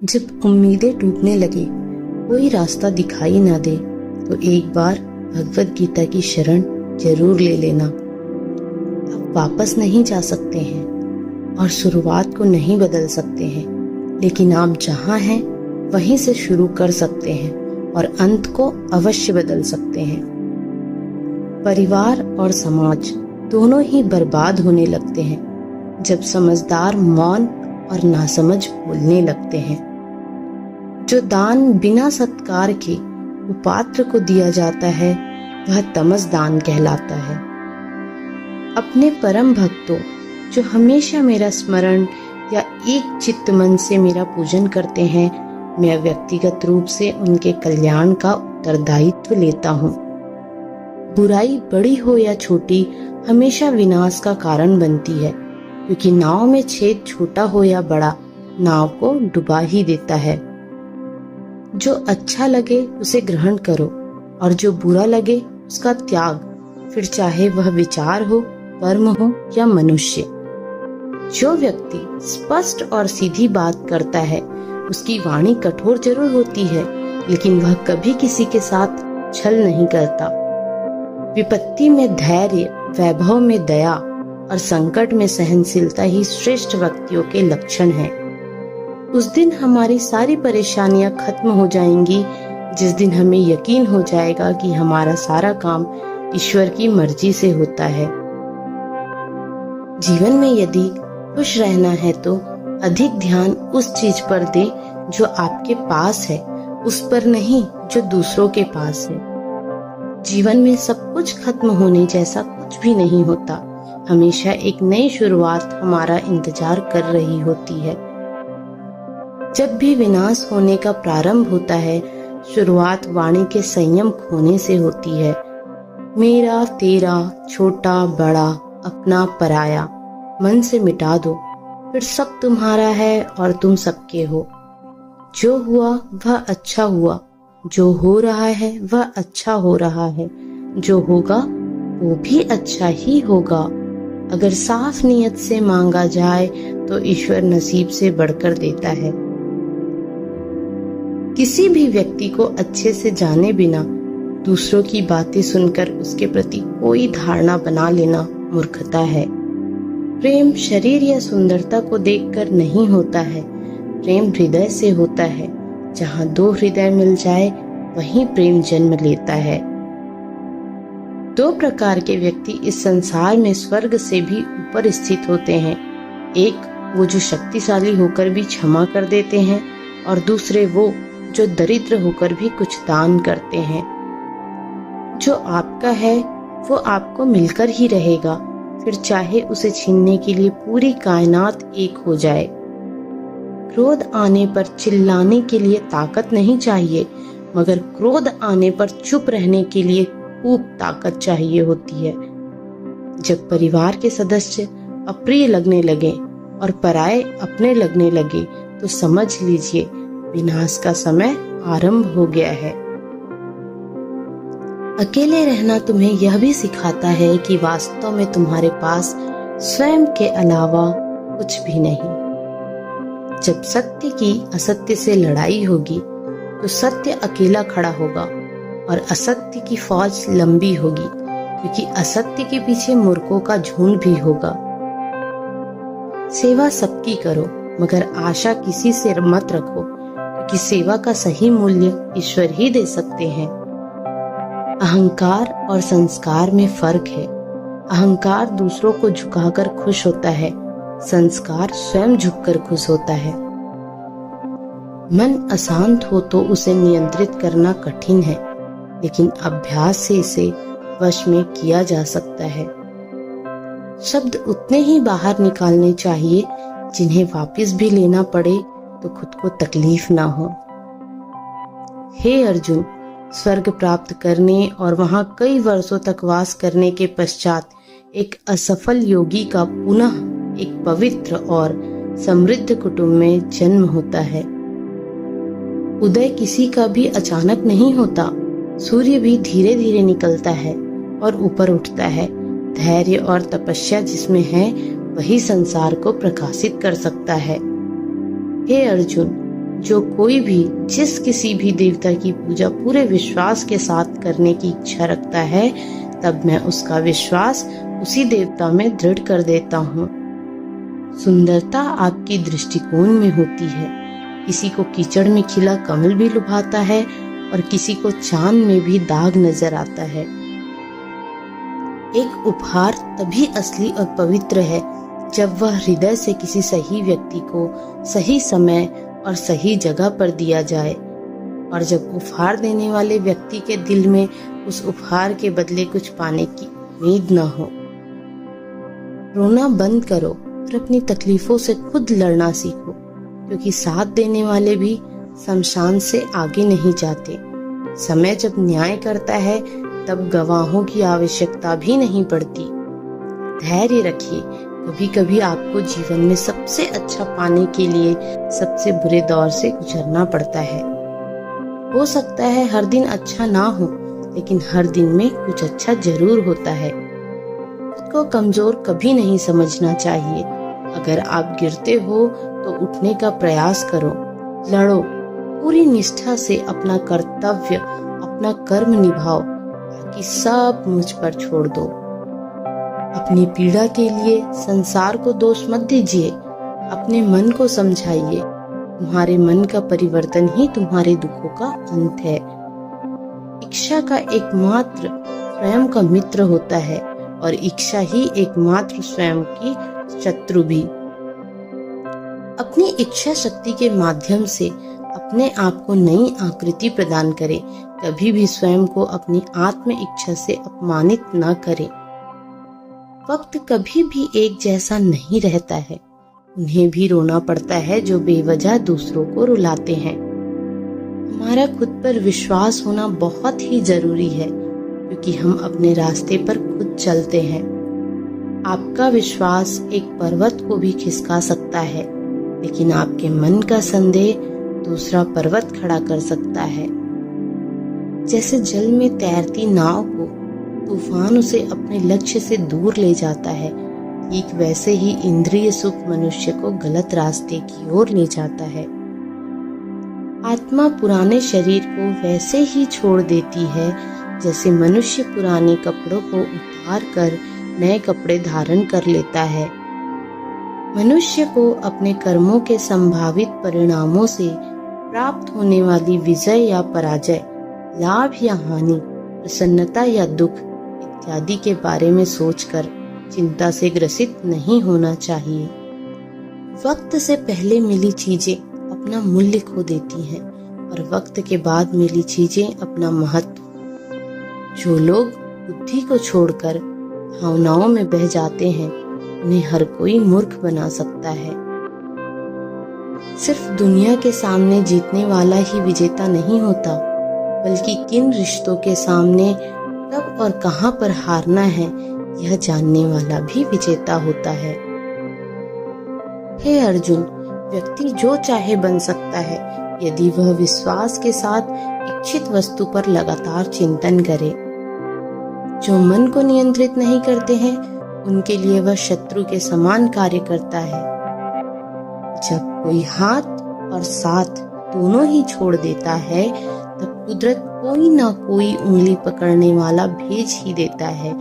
जब उम्मीदें टूटने लगे, कोई रास्ता दिखाई ना दे, तो एक बार भगवत गीता की शरण जरूर ले लेना। आप वापस नहीं जा सकते हैं और शुरुआत को नहीं बदल सकते हैं, लेकिन आप जहां हैं वहीं से शुरू कर सकते हैं और अंत को अवश्य बदल सकते हैं। परिवार और समाज दोनों ही बर्बाद होने लगते हैं जब समझदार मौन और नासमझ बोलने लगते हैं। जो दान बिना सत्कार के कुपात्र को दिया जाता है वह तमस दान कहलाता है। अपने परम भक्तों जो हमेशा मेरा स्मरण या एक चित्त मन से मेरा पूजन करते हैं, मैं व्यक्तिगत रूप से उनके कल्याण का उत्तरदायित्व लेता हूँ। बुराई बड़ी हो या छोटी हमेशा विनाश का कारण बनती है, क्योंकि नाव में छेद छोटा हो या बड़ा नाव को डुबा ही देता है। जो अच्छा लगे उसे ग्रहण करो और जो बुरा लगे उसका त्याग, फिर चाहे वह विचार हो, कर्म हो या मनुष्य। जो व्यक्ति स्पष्ट और सीधी बात करता है उसकी वाणी कठोर जरूर होती है, लेकिन वह कभी किसी के साथ छल नहीं करता। विपत्ति में धैर्य, वैभव में दया और संकट में सहनशीलता ही श्रेष्ठ व्यक्तियों के लक्षण हैं। उस दिन हमारी सारी परेशानियां खत्म हो जाएंगी जिस दिन हमें यकीन हो जाएगा कि हमारा सारा काम ईश्वर की मर्जी से होता है। जीवन में यदि खुश रहना है तो अधिक ध्यान उस चीज पर दे जो आपके पास है, उस पर नहीं जो दूसरों के पास है। जीवन में सब कुछ खत्म होने जैसा कुछ भी नहीं होता। हमेशा एक नई शुरुआत हमारा इंतजार कर रही होती है। जब भी विनाश होने का प्रारंभ होता है, शुरुआत वाणी के संयम खोने से होती है। मेरा तेरा, छोटा बड़ा, अपना पराया मन से मिटा दो, फिर सब तुम्हारा है और तुम सबके हो। जो हुआ वह अच्छा हुआ, जो हो रहा है वह अच्छा हो रहा है, जो होगा वो भी अच्छा ही होगा। अगर साफ नियत से मांगा जाए तो ईश्वर नसीब से बढ़कर देता है। किसी भी व्यक्ति को अच्छे से जाने बिना दूसरों की बातें सुनकर उसके प्रति कोई धारणा बना लेना मूर्खता है। प्रेम शरीर या सुंदरता को देखकर नहीं होता है, प्रेम हृदय से होता है। जहाँ दो हृदय मिल जाए वहीं प्रेम जन्म लेता है। दो प्रकार के व्यक्ति इस संसार में स्वर्ग से भी ऊपर स्थित होते हैं। एक वो जो शक्तिशाली होकर भी क्षमा कर देते हैं, और दूसरे वो जो दरिद्र होकर भी कुछ दान करते हैं। जो आपका है वो आपको मिलकर ही रहेगा, फिर चाहे उसे छीनने के लिए पूरी कायनात एक हो जाए। क्रोध आने पर चिल्लाने के लिए ताकत नहीं चाहिए, मगर क्रोध आने पर चुप रहने के लिए खूब ताकत चाहिए होती है। जब परिवार के सदस्य अप्रिय लगने लगे और पराये अपने लगने लगे, तो समझ लीजिए विनाश का समय आरंभ हो गया है। अकेले रहना तुम्हें यह भी सिखाता है कि वास्तव में तुम्हारे पास स्वयं के अलावा कुछ भी नहीं। जब सत्य की असत्य से लड़ाई होगी तो सत्य अकेला खड़ा होगा और असत्य की फौज लंबी होगी, क्योंकि असत्य के पीछे मूर्खों का झुंड भी होगा। सेवा सबकी करो, मगर आशा किसी से मत रखो, क्योंकि सेवा का सही मूल्य ईश्वर ही दे सकते हैं। अहंकार और संस्कार में फर्क है। अहंकार दूसरों को झुकाकर खुश होता है, संस्कार स्वयं झुककर खुश होता है। मन अशांत हो तो उसे नियंत्रित करना कठिन है, लेकिन अभ्यास से इसे वश में किया जा सकता है। शब्द उतने ही बाहर निकालने चाहिए जिन्हें वापस भी लेना पड़े तो खुद को तकलीफ ना हो। हे अर्जुन, स्वर्ग प्राप्त करने और वहां कई वर्षों तक वास करने के पश्चात एक असफल योगी का पुनः एक पवित्र और समृद्ध कुटुंब में जन्म होता है। उदय किसी का भी अचानक नहीं होता। सूर्य भी धीरे धीरे निकलता है और ऊपर उठता है। धैर्य और तपस्या जिसमें है वही संसार को प्रकाशित कर सकता है। हे अर्जुन, जो कोई भी जिस किसी भी देवता की पूजा पूरे विश्वास के साथ करने की इच्छा रखता है, तब मैं उसका विश्वास उसी देवता में दृढ़ कर देता हूँ। सुंदरता आपकी दृष्टिकोण में होती है। किसी को कीचड़ में खिला कमल भी लुभाता है और किसी को चांद में भी दाग नजर आता है। एक उपहार तभी असली और पवित्र है जब वह हृदय से किसी सही व्यक्ति को सही समय और सही जगह पर दिया जाए, और जब उपहार देने वाले व्यक्ति के दिल में उस उपहार के बदले कुछ पाने की उम्मीद न हो। रोना बंद करो और अपनी तकलीफों से खुद लड़ना सीखो, क्योंकि साथ देने वाले भी शमशान से आगे नहीं जाते। समय जब न्याय करता है तब गवाहों की आवश्यकता भी नहीं पड़ती। धैर्य रखिए, कभी कभी आपको जीवन में सबसे अच्छा पाने के लिए सबसे बुरे दौर से गुजरना पड़ता है। हो सकता है हर दिन अच्छा ना हो, लेकिन हर दिन में कुछ अच्छा जरूर होता है। खुद को कमजोर कभी नहीं समझना चाहिए। अगर आप गिरते हो तो उठने का प्रयास करो, लड़ो, पूरी निष्ठा से अपना कर्तव्य, अपना कर्म निभाओ, बाकी सब मुझ पर छोड़ दो। अपनी पीड़ा के लिए संसार को दोष मत दीजिए, अपने मन को समझाइए। तुम्हारे मन का परिवर्तन ही तुम्हारे दुखों का अंत है। इच्छा का एकमात्र स्वयं का मित्र होता है और इच्छा ही एकमात्र स्वयं की शत्रु भी। अपनी इच्छा शक्ति के माध्यम से अपने आप को नई आकृति प्रदान करें। कभी भी स्वयं को अपनी आत्म इच्छा से अपमानित न करें। वक्त कभी भी एक जैसा नहीं रहता है। उन्हें भी रोना पड़ता है जो बेवजह दूसरों को रुलाते हैं। हमारा खुद पर विश्वास होना बहुत ही जरूरी है, क्योंकि हम अपने रास्ते पर खुद चलते हैं। आपका विश्वास एक पर्वत को भी खिसका सकता है, लेकिन आपके मन का संदेह दूसरा पर्वत खड़ा कर सकता है। जैसे जल में तैरती नाव को तूफान उसे अपने लक्ष्य से दूर ले जाता है, ठीक वैसे ही इंद्रिय सुख मनुष्य को गलत रास्ते की ओर ले जाता है। आत्मा पुराने शरीर को वैसे ही छोड़ देती है जैसे मनुष्य पुराने कपड़ों को उतार कर नए कपड़े धारण कर लेता है। मनुष्य को अपने कर्मों के संभावित परिणामों से प्राप्त होने वाली विजय या पराजय, लाभ या हानि, प्रसन्नता या दुख इत्यादि के बारे में सोचकर चिंता से ग्रसित नहीं होना चाहिए। वक्त से पहले मिली चीजें अपना मूल्य खो देती हैं और वक्त के बाद मिली चीजें अपना महत्व। जो लोग बुद्धि को छोड़कर भावनाओं में बह जाते हैं, उन्हें हर कोई मूर्ख बना सकता है। सिर्फ दुनिया के सामने जीतने वाला ही विजेता नहीं होता, बल्कि किन रिश्तों के सामने कब और कहां पर हारना है यह जानने वाला भी विजेता होता है। हे अर्जुन, व्यक्ति जो चाहे बन सकता है यदि वह विश्वास के साथ इच्छित वस्तु पर लगातार चिंतन करे। जो मन को नियंत्रित नहीं करते हैं, उनके लिए वह शत्रु के समान कार्य करता है। जब कोई हाथ और साथ दोनों ही छोड़ देता है, तब कुदरत कोई ना कोई उंगली पकड़ने वाला भेज ही देता है।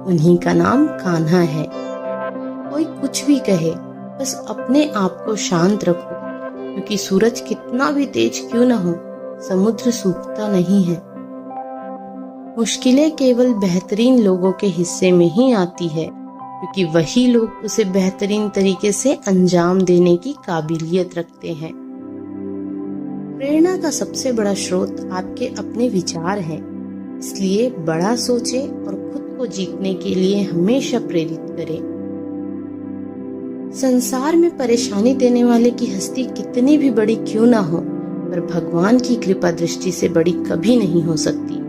उन्हीं का नाम कान्हा है। कोई कुछ भी कहे, बस अपने आप को शांत रखो, क्योंकि सूरज कितना भी तेज क्यों न हो, समुद्र सूखता नहीं है। मुश्किलें केवल बेहतरीन लोगों के हिस्से में ही आती है, क्योंकि वही लोग उसे बेहतरीन तरीके से अंजाम देने की काबिलियत रखते हैं। प्रेरणा का सबसे बड़ा स्रोत आपके अपने विचार हैं, इसलिए बड़ा सोचें और खुद को जीतने के लिए हमेशा प्रेरित करें। संसार में परेशानी देने वाले की हस्ती कितनी भी बड़ी क्यों ना हो, पर भगवान की कृपा दृष्टि से बड़ी कभी नहीं हो सकती।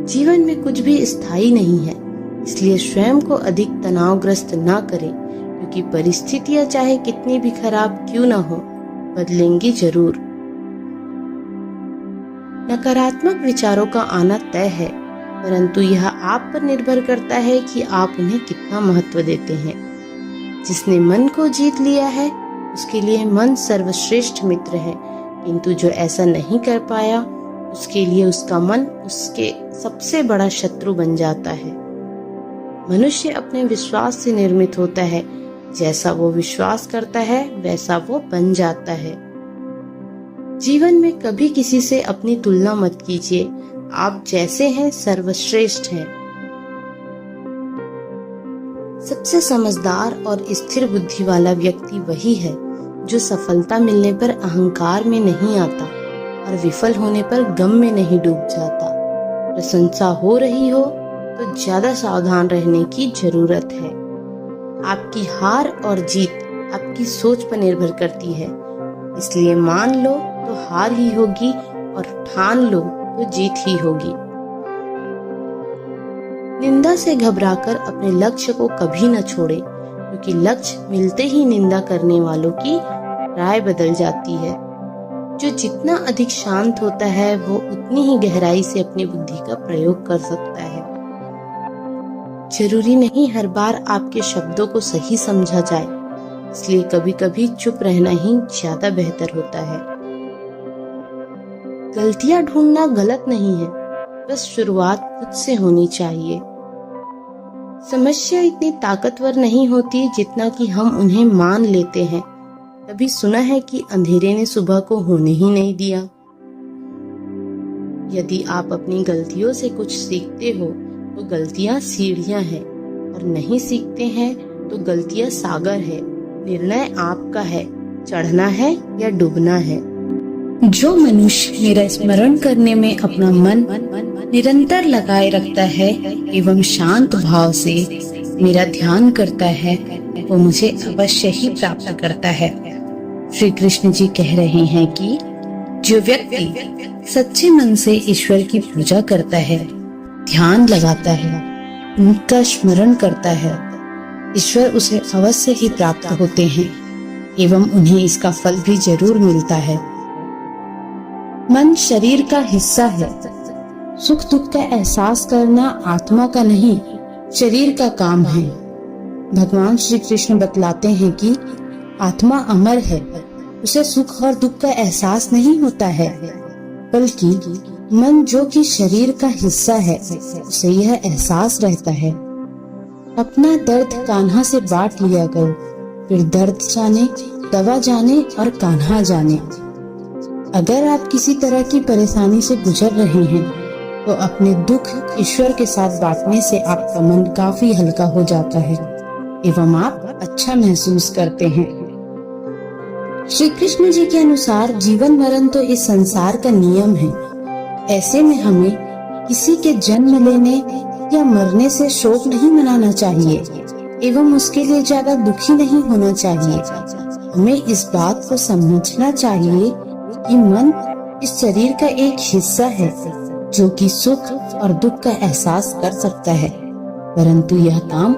जीवन में कुछ भी स्थायी नहीं है, इसलिए स्वयं को अधिक तनावग्रस्त ना करें, क्योंकि परिस्थितियां चाहे कितनी भी खराब क्यों ना हो, बदलेंगी जरूर। नकारात्मक विचारों का आना तय है, परंतु यह आप पर निर्भर करता है कि आप उन्हें कितना महत्व देते हैं। जिसने मन को जीत लिया है, उसके लिए मन सर्वश्रेष्ठ मित्र है, किंतु जो ऐसा नहीं कर पाया उसके लिए उसका मन उसके सबसे बड़ा शत्रु बन जाता है। मनुष्य अपने विश्वास से निर्मित होता है, जैसा वो विश्वास करता है वैसा वो बन जाता है। जीवन में कभी किसी से अपनी तुलना मत कीजिए, आप जैसे हैं सर्वश्रेष्ठ हैं। सबसे समझदार और स्थिर बुद्धि वाला व्यक्ति वही है जो सफलता मिलने पर अहंकार में नहीं आता और विफल होने पर गम में नहीं डूब जाता। प्रशंसा हो रही हो तो ज्यादा सावधान रहने की जरूरत है। आपकी हार और जीत आपकी सोच पर निर्भर करती है, इसलिए मान लो तो हार ही होगी और ठान लो तो जीत ही होगी। निंदा से घबराकर अपने लक्ष्य को कभी न छोड़ें, क्योंकि लक्ष्य मिलते ही निंदा करने वालों की राय बदल जाती है। जो जितना अधिक शांत होता है वो उतनी ही गहराई से अपनी बुद्धि का प्रयोग कर सकता है। जरूरी नहीं हर बार आपके शब्दों को सही समझा जाए, इसलिए कभी कभी चुप रहना ही ज्यादा बेहतर होता है। गलतियां ढूंढना गलत नहीं है, बस शुरुआत खुद से होनी चाहिए। समस्या इतनी ताकतवर नहीं होती जितना कि हम उन्हें मान लेते हैं। कभी सुना है कि अंधेरे ने सुबह को होने ही नहीं दिया। यदि आप अपनी गलतियों से कुछ सीखते हो तो गलतियां सीढ़ियां हैं, और नहीं सीखते हैं तो गलतियां सागर है। निर्णय आपका है, चढ़ना है या डूबना है। जो मनुष्य मेरा स्मरण करने में अपना मन निरंतर लगाए रखता है एवं शांत भाव से मेरा ध्यान करता है, वो मुझे अवश्य ही प्राप्त करता है। श्री कृष्ण जी कह रहे हैं कि जो व्यक्ति सच्चे मन से ईश्वर की पूजा करता है, ध्यान लगाता है, उनका स्मरण करता है, ईश्वर उसे अवश्य ही प्राप्त होते हैं एवं उन्हें इसका फल भी जरूर मिलता है। मन शरीर का हिस्सा है। सुख दुख का एहसास करना आत्मा का नहीं, शरीर का काम है। भगवान श्री कृष्ण बतलाते हैं कि आत्मा अमर है, उसे सुख और दुख का एहसास नहीं होता है, बल्कि मन जो कि शरीर का हिस्सा है उसे यह एहसास रहता है। अपना दर्द कान्हा से बांट लिया करो, फिर दर्द जाने, दवा जाने और कान्हा जाने। अगर आप किसी तरह की परेशानी से गुजर रहे हैं तो अपने दुख ईश्वर के साथ बांटने से आपका मन काफी हल्का हो जाता है एवं आप अच्छा महसूस करते हैं। श्री कृष्ण जी के अनुसार जीवन मरण तो इस संसार का नियम है। ऐसे में हमें किसी के जन्म लेने या मरने से शोक नहीं मनाना चाहिए एवं उसके लिए ज्यादा दुखी नहीं होना चाहिए। हमें इस बात को समझना चाहिए कि मन इस शरीर का एक हिस्सा है जो कि सुख और दुख का एहसास कर सकता है, परंतु यह काम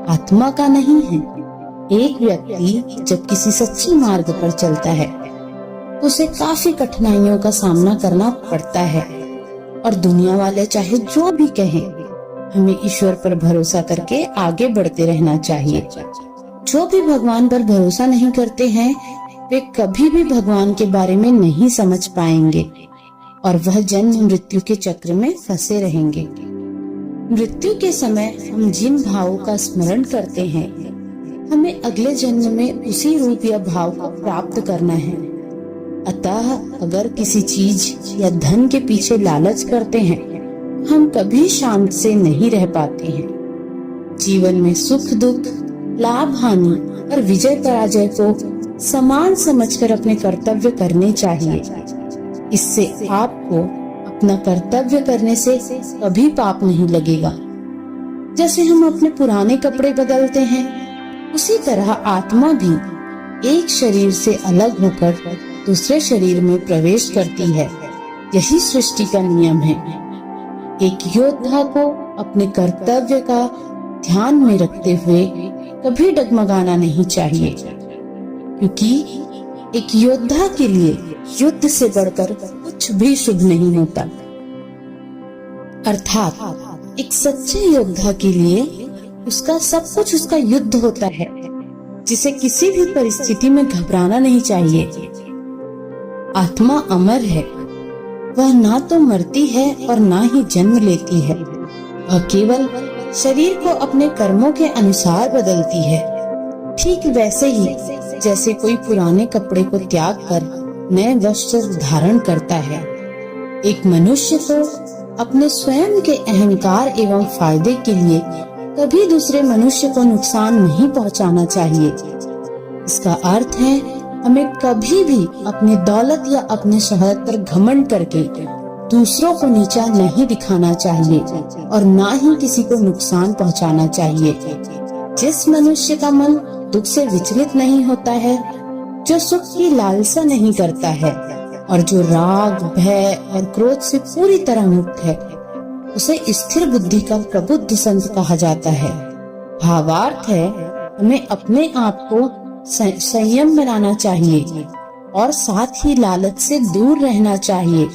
आत्मा का नहीं है। एक व्यक्ति जब किसी सच्चे मार्ग पर चलता है तो उसे काफी कठिनाइयों का सामना करना पड़ता है, और दुनिया वाले चाहे जो भी कहें, हमें ईश्वर पर भरोसा करके आगे बढ़ते रहना चाहिए। जो भी भगवान पर भरोसा नहीं करते हैं वे कभी भी भगवान के बारे में नहीं समझ पाएंगे और वह जन्म मृत्यु के चक्र में फंसे रहेंगे। मृत्यु के समय हम जिन भावों का स्मरण करते हैं, हमें अगले जन्म में उसी रूप या भाव को प्राप्त करना है। अतः अगर किसी चीज या धन के पीछे लालच करते हैं, हम कभी शांत से नहीं रह पाते हैं। जीवन में सुख दुख, लाभ हानि और विजय पराजय को समान समझकर अपने कर्तव्य करने चाहिए। इससे आपको अपना कर्तव्य करने से कभी पाप नहीं लगेगा। जैसे हम अपने पुराने कपड़े बदलते हैं, उसी तरह आत्मा भी एक शरीर से अलग होकर दूसरे शरीर में प्रवेश करती है। यही सृष्टि का नियम है। एक योद्धा को अपने कर्तव्य का ध्यान में रखते हुए कभी डगमगाना नहीं चाहिए, क्योंकि एक योद्धा के लिए युद्ध से बढ़कर कुछ भी शुभ नहीं होता। अर्थात एक सच्चे योद्धा के लिए उसका सब कुछ उसका युद्ध होता है, जिसे किसी भी परिस्थिति में घबराना नहीं चाहिए। आत्मा अमर है। वह ना तो मरती है और ना ही जन्म लेती है। वह केवल शरीर को अपने कर्मों के अनुसार बदलती है। ठीक वैसे ही जैसे कोई पुराने कपड़े को त्याग कर नए वस्त्र धारण करता है। एक मनुष्य को अपने स्वयं के अहंकार एवं फायदे के लिए कभी दूसरे मनुष्य को नुकसान नहीं पहुंचाना चाहिए। इसका अर्थ है हमें कभी भी अपनी दौलत या अपने शोहरत पर घमंड करके दूसरों को नीचा नहीं दिखाना चाहिए और ना ही किसी को नुकसान पहुंचाना चाहिए। जिस मनुष्य का मन दुख से विचलित नहीं होता है, जो सुख की लालसा नहीं करता है और जो राग, भय और क्रोध से पूरी तरह मुक्त है, उसे स्थिर बुद्धि का प्रबुद्ध संत कहा जाता है। भावार्थ है हमें अपने आप को संयम बनाना चाहिए और साथ ही लालच से दूर रहना चाहिए।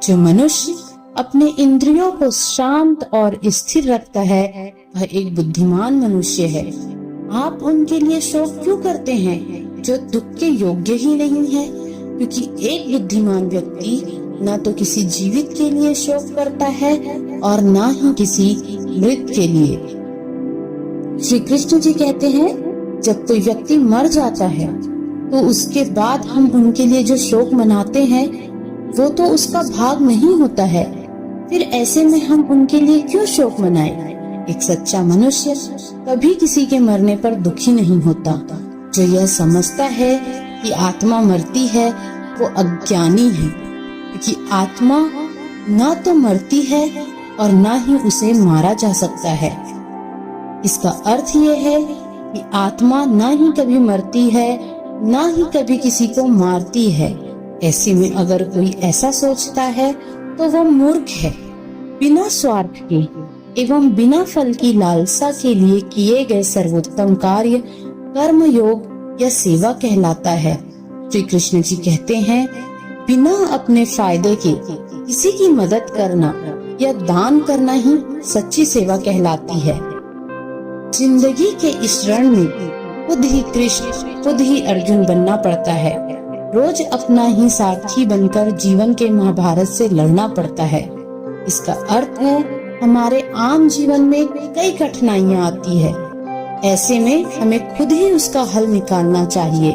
जो मनुष्य अपने इंद्रियों को शांत और स्थिर रखता है वह एक बुद्धिमान मनुष्य है। आप उनके लिए शोक क्यों करते हैं जो दुख के योग्य ही नहीं है? क्योंकि एक बुद्धिमान व्यक्ति न तो किसी जीवित के लिए शोक करता है और न ही किसी मृत के लिए। श्री कृष्ण जी कहते हैं जब कोई व्यक्ति मर जाता है तो उसके बाद हम उनके लिए जो शोक मनाते हैं वो तो उसका भाग नहीं होता है। फिर ऐसे में हम उनके लिए क्यों शोक मनाएं? एक सच्चा मनुष्य कभी किसी के मरने पर दुखी नहीं होता। जो यह समझता है कि आत्मा मरती है वो अज्ञानी है, क्योंकि आत्मा ना तो मरती है और ना ही उसे मारा जा सकता है। इसका अर्थ ये है कि आत्मा ना ही कभी मरती है ना ही कभी किसी को मारती है। ऐसे में अगर कोई ऐसा सोचता है तो वह मूर्ख है। बिना स्वार्थ के एवं बिना फल की लालसा के लिए किए गए सर्वोत्तम कार्य कर्म योग या सेवा कहलाता है। श्री कृष्ण जी कहते हैं बिना अपने फायदे के किसी की मदद करना या दान करना ही सच्ची सेवा कहलाती है। जिंदगी के इस रण में खुद ही कृष्ण खुद ही अर्जुन बनना पड़ता है। रोज अपना ही सारथी बनकर जीवन के महाभारत से लड़ना पड़ता है। इसका अर्थ है हमारे आम जीवन में कई कठिनाइयां आती है। ऐसे में हमें खुद ही उसका हल निकालना चाहिए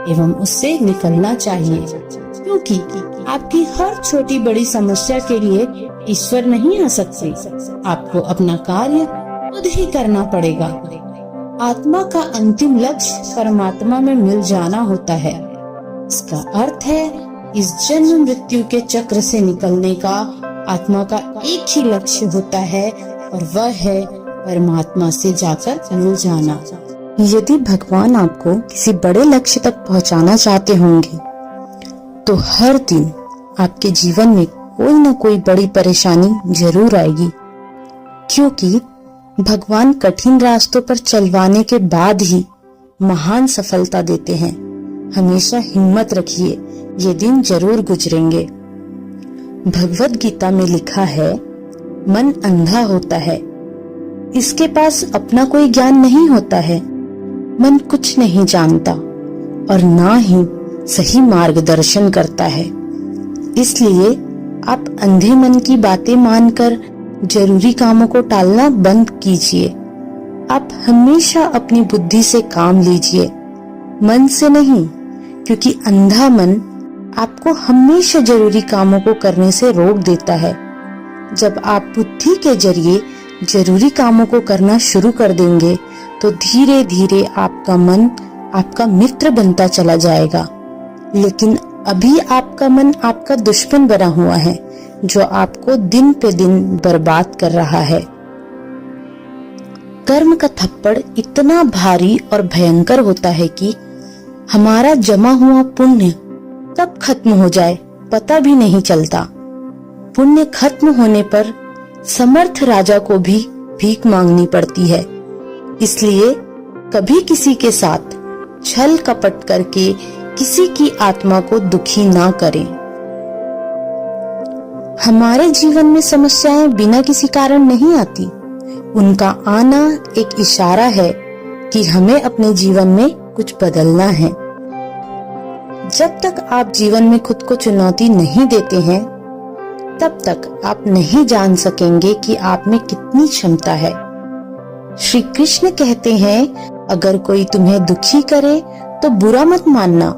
एवं उससे निकलना चाहिए, क्योंकि आपकी हर छोटी बड़ी समस्या के लिए ईश्वर नहीं आ सकते। आपको अपना कार्य खुद ही करना पड़ेगा। आत्मा का अंतिम लक्ष्य परमात्मा में मिल जाना होता है। इसका अर्थ है इस जन्म मृत्यु के चक्र से निकलने का आत्मा का एक ही लक्ष्य होता है और वह है परमात्मा से जाकर मिल जाना। यदि भगवान आपको किसी बड़े लक्ष्य तक पहुंचाना चाहते होंगे तो हर दिन आपके जीवन में कोई न कोई बड़ी परेशानी जरूर आएगी, क्योंकि भगवान कठिन रास्तों पर चलवाने के बाद ही महान सफलता देते हैं। हमेशा हिम्मत रखिए, ये दिन जरूर गुजरेंगे। भगवद गीता में लिखा है मन अंधा होता है, इसके पास अपना कोई ज्ञान नहीं होता है। मन कुछ नहीं जानता और ना ही सही मार्गदर्शन करता है। इसलिए आप अंधे मन की बातें मानकर जरूरी कामों को टालना बंद कीजिए। आप हमेशा अपनी बुद्धि से काम लीजिए, मन से नहीं, क्योंकि अंधा मन आपको हमेशा जरूरी कामों को करने से रोक देता है। जब आप बुद्धि के जरिए जरूरी कामों को करना शुरू कर देंगे तो धीरे धीरे आपका मन आपका मित्र बनता चला जाएगा। लेकिन अभी आपका मन आपका दुश्मन बना हुआ है, जो आपको दिन पे दिन बर्बाद कर रहा है। कर्म का थप्पड़ इतना भारी और भयंकर होता है कि हमारा जमा हुआ पुण्य कब खत्म हो जाए पता भी नहीं चलता। पुण्य खत्म होने पर समर्थ राजा को भी भीख मांगनी पड़ती है। इसलिए कभी किसी के साथ छल कपट करके किसी की आत्मा को दुखी ना करें। हमारे जीवन में समस्याएं बिना किसी कारण नहीं आती। उनका आना एक इशारा है कि हमें अपने जीवन में कुछ बदलना है। जब तक आप जीवन में खुद को चुनौती नहीं देते हैं, तब तक आप नहीं जान सकेंगे कि आप में कितनी क्षमता है। श्री कृष्ण कहते हैं, अगर कोई तुम्हें दुखी करे तो बुरा मत मानना,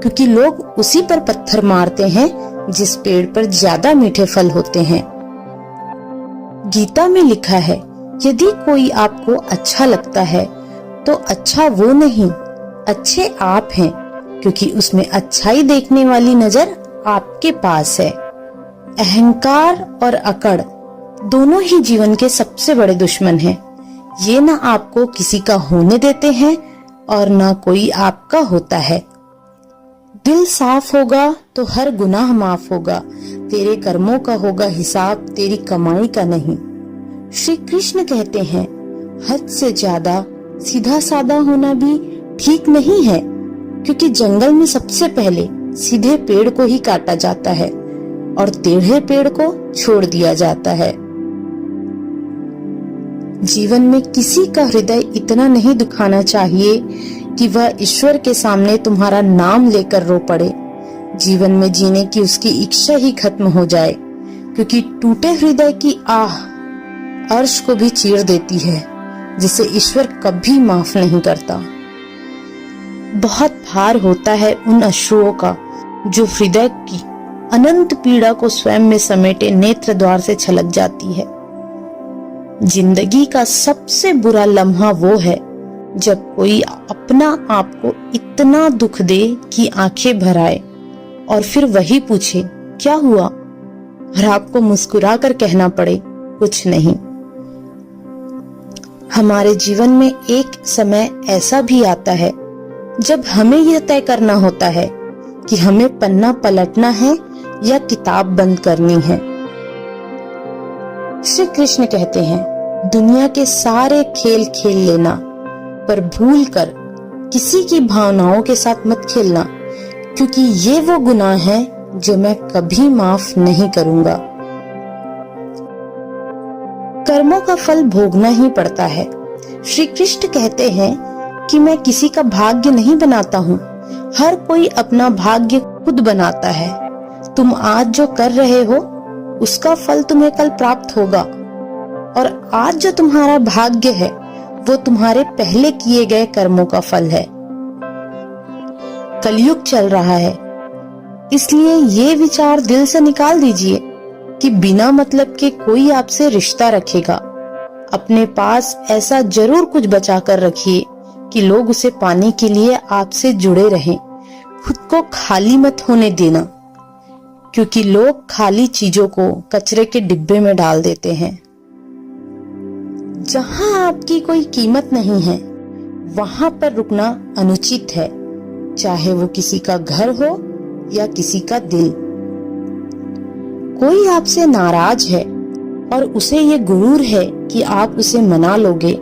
क्योंकि लोग उसी पर पत्थर मारते हैं जिस पेड़ पर ज्यादा मीठे फल होते हैं। गीता में लिखा है, यदि कोई आपको अच्छा लगता है तो अच्छा वो नहीं, अच्छे आप हैं, क्योंकि उसमें अच्छाई देखने वाली नजर आपके पास है। अहंकार और अकड़ दोनों ही जीवन के सबसे बड़े दुश्मन हैं। ये ना आपको किसी का होने देते हैं और ना कोई आपका होता है। दिल साफ होगा तो हर गुनाह माफ होगा। तेरे कर्मों का होगा हिसाब, तेरी कमाई का नहीं। श्री कृष्ण कहते हैं, हद से ज्यादा सीधा साधा होना भी ठीक नहीं है, क्योंकि जंगल में सबसे पहले सीधे पेड़ को ही काटा जाता है और टेढ़े पेड़ को छोड़ दिया जाता है। जीवन में किसी का हृदय इतना नहीं दुखाना चाहिए कि वह ईश्वर के सामने तुम्हारा नाम लेकर रो पड़े। जीवन में जीने की उसकी इच्छा ही खत्म हो जाए, क्योंकि टूटे हृदय की आह अर्श को भी चीर देती है, जिसे ईश्वर कभी माफ नहीं करता। बहुत भार होता है उन अश्रुओं का जो हृदय की अनंत पीड़ा को स्वयं में समेटे नेत्र द्वार से छलक जाती है। जिंदगी का सबसे बुरा लम्हा वो है जब कोई अपना आप को इतना दुख दे कि आंखें भर आए और फिर वही पूछे क्या हुआ, और आपको मुस्कुरा कर कहना पड़े कुछ नहीं। हमारे जीवन में एक समय ऐसा भी आता है जब हमें यह तय करना होता है कि हमें पन्ना पलटना है या किताब बंद करनी है। श्री कृष्ण कहते हैं, दुनिया के सारे खेल खेल लेना, पर भूल कर किसी की भावनाओं के साथ मत खेलना, क्योंकि ये वो गुनाह है जो मैं कभी माफ नहीं करूंगा। कर्मों का फल भोगना ही पड़ता है। श्री कृष्ण कहते हैं कि मैं किसी का भाग्य नहीं बनाता हूँ, हर कोई अपना भाग्य खुद बनाता है। तुम आज जो कर रहे हो उसका फल तुम्हें कल प्राप्त होगा, और आज जो तुम्हारा भाग्य है वो तुम्हारे पहले किए गए कर्मों का फल है। कलयुग चल रहा है, इसलिए ये विचार दिल से निकाल दीजिए कि बिना मतलब के कोई आपसे रिश्ता रखेगा। अपने पास ऐसा जरूर कुछ बचा कर रखिए कि लोग उसे पाने के लिए आपसे जुड़े रहें। खुद को खाली मत होने देना, क्योंकि लोग खाली चीजों को कचरे के डिब्बे में डाल देते हैं। जहां आपकी कोई कीमत नहीं है वहां पर रुकना अनुचित है, चाहे वो किसी का घर हो या किसी का दिल। कोई आपसे नाराज है और उसे ये गुरूर है कि आप उसे मना लोगे,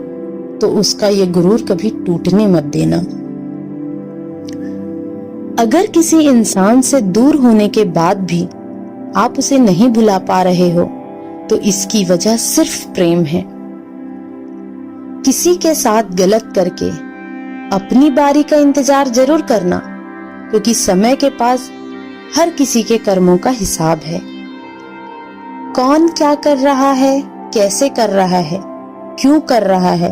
तो उसका ये गुरूर कभी टूटने मत देना। अगर किसी इंसान से दूर होने के बाद भी आप उसे नहीं भुला पा रहे हो, तो इसकी वजह सिर्फ प्रेम है। किसी के साथ गलत करके अपनी बारी का इंतजार जरूर करना, क्योंकि समय के पास हर किसी के कर्मों का हिसाब है। कौन क्या कर रहा है, कैसे कर रहा है, क्यों कर रहा है,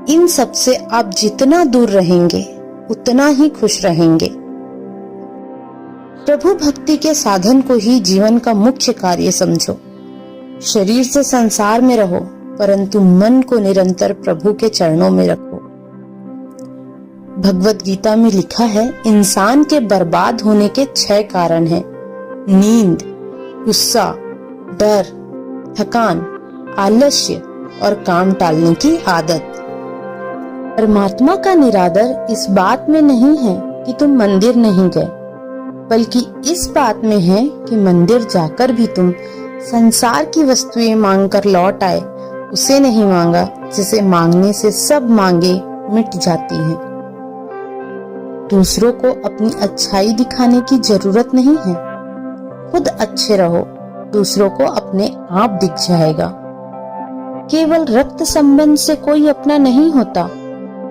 इन सब से आप जितना दूर रहेंगे उतना ही खुश रहेंगे। प्रभु भक्ति के साधन को ही जीवन का मुख्य कार्य समझो। शरीर से संसार में रहो, परंतु मन को निरंतर प्रभु के चरणों में रखो। भगवत गीता में लिखा है, इंसान के बर्बाद होने के 6 कारण हैं: नींद, गुस्सा, डर, थकान, आलस्य और काम टालने की आदत। परमात्मा का निरादर इस बात में नहीं है कि तुम मंदिर नहीं गए, बल्कि इस बात में है कि मंदिर जाकर भी तुम संसार की वस्तुएं मांगकर लौट आए, उसे नहीं मांगा जिसे मांगने से सब मांगे मिट जाती हैं। दूसरों को अपनी अच्छाई दिखाने की जरूरत नहीं है। खुद अच्छे रहो, दूसरों को अपने आप दिख जाएगा। केवल रक्त संबंध से कोई अपना नहीं होता।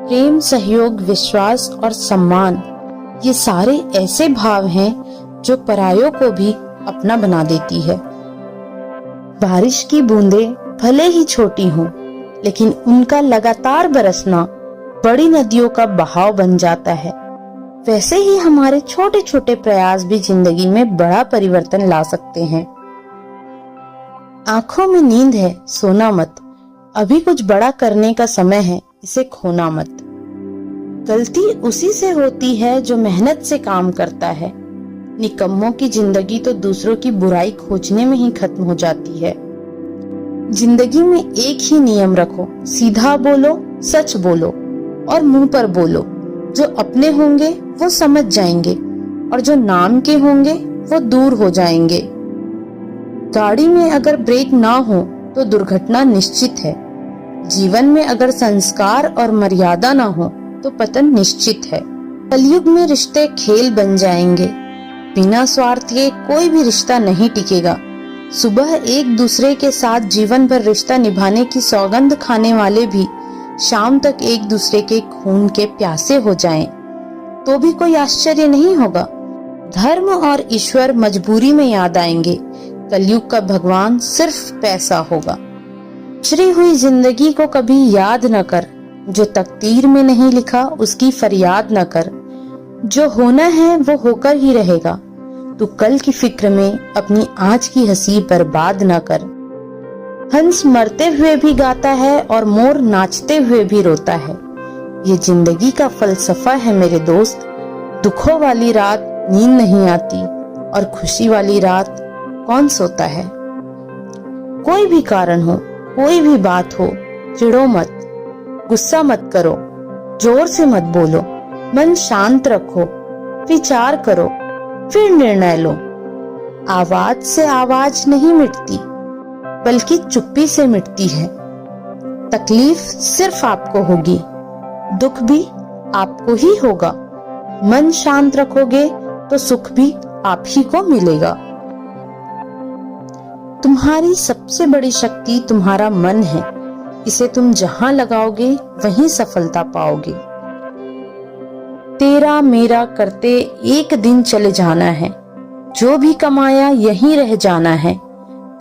प्रेम, सहयोग, विश्वास और सम्मान ये सारे ऐसे भाव हैं जो परायों को भी अपना बना देती है। बारिश की बूंदें भले ही छोटी हों, लेकिन उनका लगातार बरसना बड़ी नदियों का बहाव बन जाता है। वैसे ही हमारे छोटे छोटे प्रयास भी जिंदगी में बड़ा परिवर्तन ला सकते हैं। आंखों में नींद है, सोना मत। अभी कुछ बड़ा करने का समय है, इसे खोना मत। गलती उसी से होती है जो मेहनत से काम करता है। निकम्मों की जिंदगी तो दूसरों की बुराई खोजने में ही खत्म हो जाती है। जिंदगी में एक ही नियम रखो, सीधा बोलो, सच बोलो और मुंह पर बोलो। जो अपने होंगे वो समझ जाएंगे और जो नाम के होंगे वो दूर हो जाएंगे। गाड़ी में अगर ब्रेक ना हो तो दुर्घटना निश्चित है। जीवन में अगर संस्कार और मर्यादा ना हो तो पतन निश्चित है। कलयुग में रिश्ते खेल बन जाएंगे। बिना स्वार्थ के कोई भी रिश्ता नहीं टिकेगा। सुबह एक दूसरे के साथ जीवन भर रिश्ता निभाने की सौगंध खाने वाले भी शाम तक एक दूसरे के खून के प्यासे हो जाएं, तो भी कोई आश्चर्य नहीं होगा। धर्म और ईश्वर मजबूरी में याद आएंगे। कलयुग का भगवान सिर्फ पैसा होगा। गुजरी हुई जिंदगी को कभी याद न कर। जो तकदीर में नहीं लिखा उसकी फरियाद न कर। जो होना है वो होकर ही रहेगा। तू कल की फिक्र में अपनी आज की हंसी बर्बाद न कर। हंस मरते हुए भी गाता है और मोर नाचते हुए भी रोता है। ये जिंदगी का फलसफा है मेरे दोस्त। दुखों वाली रात नींद नहीं आती और खुशी वाली रात कौन सोता है। कोई भी कारण हो, कोई भी बात हो, चिढ़ो मत, गुस्सा मत करो, जोर से मत बोलो, मन शांत रखो, विचार करो, फिर निर्णय लो। आवाज से आवाज नहीं मिटती, बल्कि चुप्पी से मिटती है। तकलीफ सिर्फ आपको होगी, दुख भी आपको ही होगा। मन शांत रखोगे तो सुख भी आप ही को मिलेगा। तुम्हारी सबसे बड़ी शक्ति तुम्हारा मन है। इसे तुम जहां लगाओगे वहीं सफलता पाओगे। तेरा मेरा करते एक दिन चले जाना है। जो भी कमाया यहीं रह जाना है।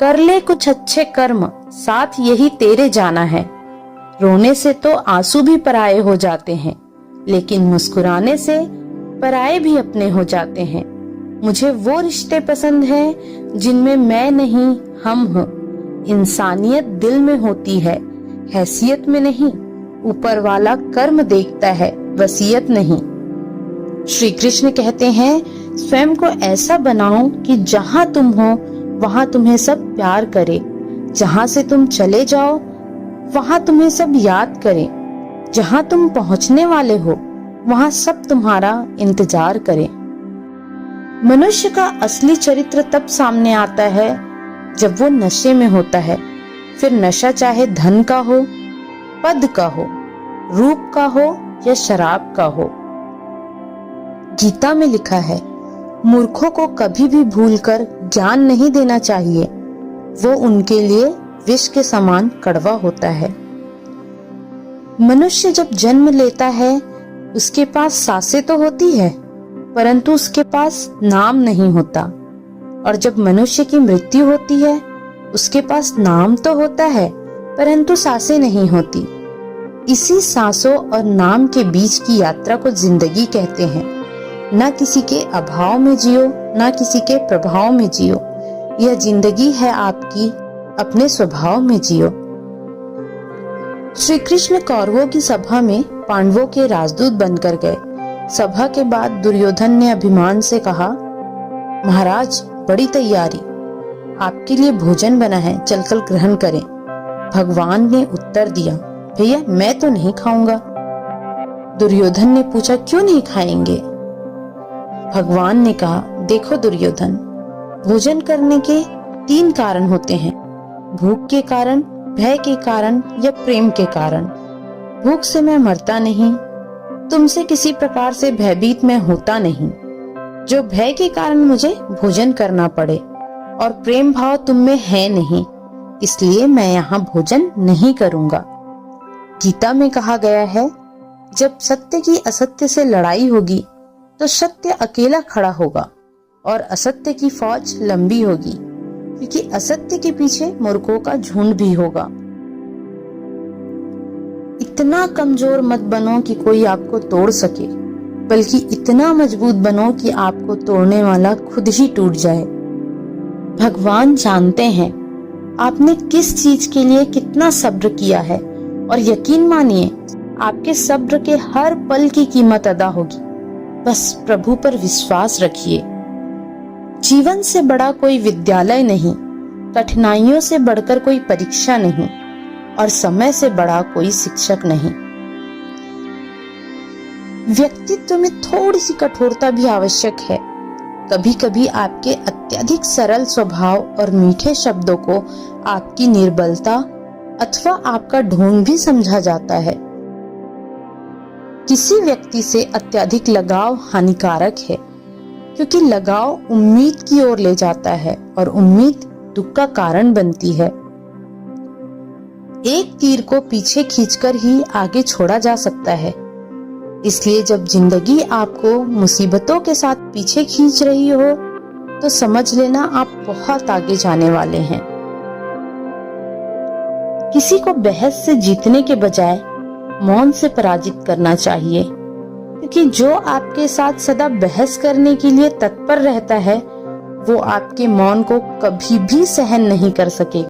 कर ले कुछ अच्छे कर्म, साथ यही तेरे जाना है। रोने से तो आंसू भी पराये हो जाते हैं, लेकिन मुस्कुराने से पराये भी अपने हो जाते हैं। मुझे वो रिश्ते पसंद हैं जिनमें मैं नहीं हम हो। इंसानियत दिल में होती है, हैसियत में नहीं। ऊपर वाला कर्म देखता है, वसीयत नहीं। श्री कृष्ण कहते हैं, स्वयं को ऐसा बनाओ कि जहां तुम हो वहां तुम्हें सब प्यार करे। जहां से तुम चले जाओ वहां तुम्हें सब याद करे। जहां तुम पहुंचने वाले हो वहां सब तुम्हारा इंतजार करे। मनुष्य का असली चरित्र तब सामने आता है जब वो नशे में होता है। फिर नशा चाहे धन का हो, पद का हो, रूप का हो या शराब का हो। गीता में लिखा है, मूर्खों को कभी भी भूलकर ज्ञान नहीं देना चाहिए। वो उनके लिए विष के समान कड़वा होता है। मनुष्य जब जन्म लेता है उसके पास सांसें तो होती है, परंतु उसके पास नाम नहीं होता। और जब मनुष्य की मृत्यु होती है उसके पास नाम तो होता है, परंतु सांसें नहीं होती। इसी सांसों और नाम के बीच की यात्रा को जिंदगी कहते हैं। ना किसी के अभाव में जियो, ना किसी के प्रभाव में जियो। यह जिंदगी है आपकी, अपने स्वभाव में जियो। श्री कृष्ण कौरवों की सभा में पांडवों के राजदूत बनकर गए। सभा के बाद दुर्योधन ने अभिमान से कहा, महाराज बड़ी तैयारी, आपके लिए भोजन बना है, चलकर ग्रहण करें। भगवान ने उत्तर दिया, भैया मैं तो नहीं खाऊंगा। दुर्योधन ने पूछा, क्यों नहीं खाएंगे? भगवान ने कहा, देखो दुर्योधन, भोजन करने के 3 कारण होते हैं, भूख के कारण, भय के कारण या प्रेम के कारण। भूख से मैं मरता नहीं, तुमसे किसी प्रकार से भयभीत मैं होता नहीं, जो भय के कारण मुझे भोजन करना पड़े, और प्रेम भाव तुम में है नहीं, इसलिए मैं यहाँ भोजन नहीं करूंगा। गीता में कहा गया है, जब सत्य की असत्य से लड़ाई होगी तो सत्य अकेला खड़ा होगा और असत्य की फौज लंबी होगी, क्योंकि असत्य के पीछे मूर्खों का झुंड भी होगा। इतना कमजोर मत बनो कि कोई आपको तोड़ सके, बल्कि इतना मजबूत बनो कि आपको तोड़ने वाला खुद ही टूट जाए। भगवान जानते हैं आपने किस चीज के लिए कितना सब्र किया है, और यकीन मानिए आपके सब्र के हर पल की कीमत अदा होगी। बस प्रभु पर विश्वास रखिए। जीवन से बड़ा कोई विद्यालय नहीं, कठिनाइयों से बढ़कर कोई परीक्षा नहीं, और समय से बड़ा कोई शिक्षक नहीं। व्यक्तित्व में थोड़ी सी कठोरता भी आवश्यक है। कभी कभी आपके अत्यधिक सरल स्वभाव और मीठे शब्दों को आपकी निर्बलता अथवा आपका ढोंग भी समझा जाता है। किसी व्यक्ति से अत्यधिक लगाव हानिकारक है, क्योंकि लगाव उम्मीद की ओर ले जाता है और उम्मीद दुख का कारण बनती है। एक तीर को पीछे खींचकर ही आगे छोड़ा जा सकता है। इसलिए जब जिंदगी आपको मुसीबतों के साथ पीछे खींच रही हो, तो समझ लेना आप बहुत आगे जाने वाले हैं। किसी को बहस से जीतने के बजाय मौन से पराजित करना चाहिए, क्योंकि जो आपके साथ सदा बहस करने के लिए तत्पर रहता है, वो आपके मौन को कभी भी सहन नहीं कर सकेगा।